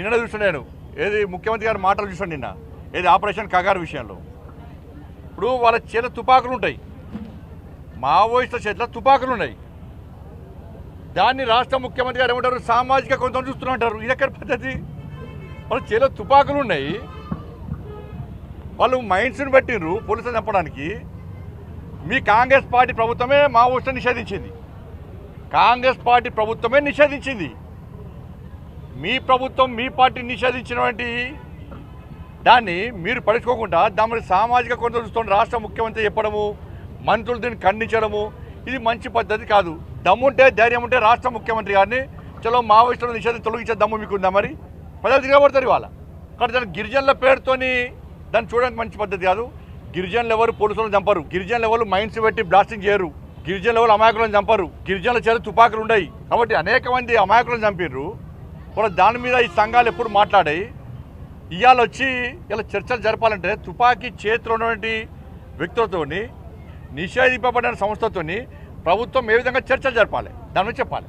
నిన్న చూసాను నేను ఏది ముఖ్యమంత్రి గారి మాటలు చూసాను నిన్న ఏది ఆపరేషన్ కగారు విషయంలో. ఇప్పుడు వాళ్ళ చేత తుపాకులు ఉంటాయి, మావోయిస్టుల చేతిలో తుపాకులు ఉన్నాయి. దాన్ని రాష్ట్ర ముఖ్యమంత్రి గారు ఏమంటారు, సామాజిక కొంత చూస్తున్నట్టారు. ఇది ఎక్కడ పద్ధతి? వాళ్ళ చేతిలో తుపాకులు ఉన్నాయి, వాళ్ళు మైండ్స్ని పెట్టిండ్రు పోలీసులు చంపడానికి. మీ కాంగ్రెస్ పార్టీ ప్రభుత్వమే మావోయిస్టులను నిషేధించింది, కాంగ్రెస్ పార్టీ ప్రభుత్వమే నిషేధించింది. మీ ప్రభుత్వం మీ పార్టీ నిషేధించినటువంటి దాన్ని మీరు పడుచుకోకుండా దాని సామాజిక కొంత చూస్తున్న రాష్ట్ర ముఖ్యమంత్రి చెప్పడము, మంత్రులు దీన్ని ఖండించడము, ఇది మంచి పద్ధతి కాదు. దమ్ముంటే ధైర్యం ఉంటే రాష్ట్ర ముఖ్యమంత్రి గారిని చలో మావోయిస్టులను నిషేధం తొలగించే దమ్ము మీకుందా? మరి ప్రజలు తిరగబడతారు ఇవాళ. కానీ దాని గిరిజనుల పేరుతోని దాన్ని చూడడానికి మంచి పద్ధతి కాదు. గిరిజనులు ఎవరు పోలీసులను చంపరు, గిరిజనులు ఎవరు మైండ్స్ పెట్టి బ్లాస్టింగ్ చేయరు, గిరిజనులు ఎవరు అమాయకులను చంపరు, గిరిజనుల చేత తుపాకులు ఉన్నాయి. కాబట్టి అనేక మంది అమాయకులను చంపిర్రు. కూడా దాని మీద ఈ సంఘాలు ఎప్పుడు మాట్లాడాయి. ఇవాళ వచ్చి ఇలా చర్చలు జరపాలంటే తుపాకీ చేతిలో ఉన్నటువంటి వ్యక్తులతో నిషేధింపబడిన సంస్థతో ప్రభుత్వం ఏ విధంగా చర్చలు జరపాలి దాని నుంచి చెప్పాలి.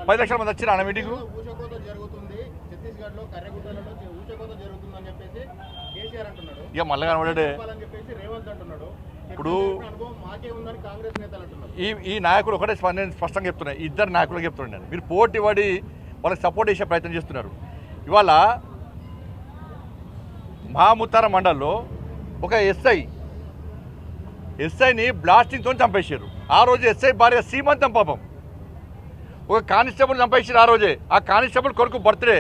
10 లక్షల మంది వచ్చిన మీటింగ్ ఇక మళ్ళీ కనబడే. ఇప్పుడు ఈ నాయకుడు ఒకటే నేను స్పష్టంగా చెప్తున్నాను, ఇద్దరు నాయకులకు చెప్తున్నాను, మీరు పోటీ పడి వాళ్ళకి సపోర్ట్ చేసే ప్రయత్నం చేస్తున్నారు. ఇవాళ మహాముత్తార మండల్లో ఒక ఎస్ఐని బ్లాస్టింగ్తో చంపేశారు. ఆ రోజు ఎస్ఐ భార్య సీమంతం పాపం ఒక కానిస్టేబుల్ చంపేసారు. ఆ రోజే ఆ కానిస్టేబుల్ కొడుకు బర్త్డే.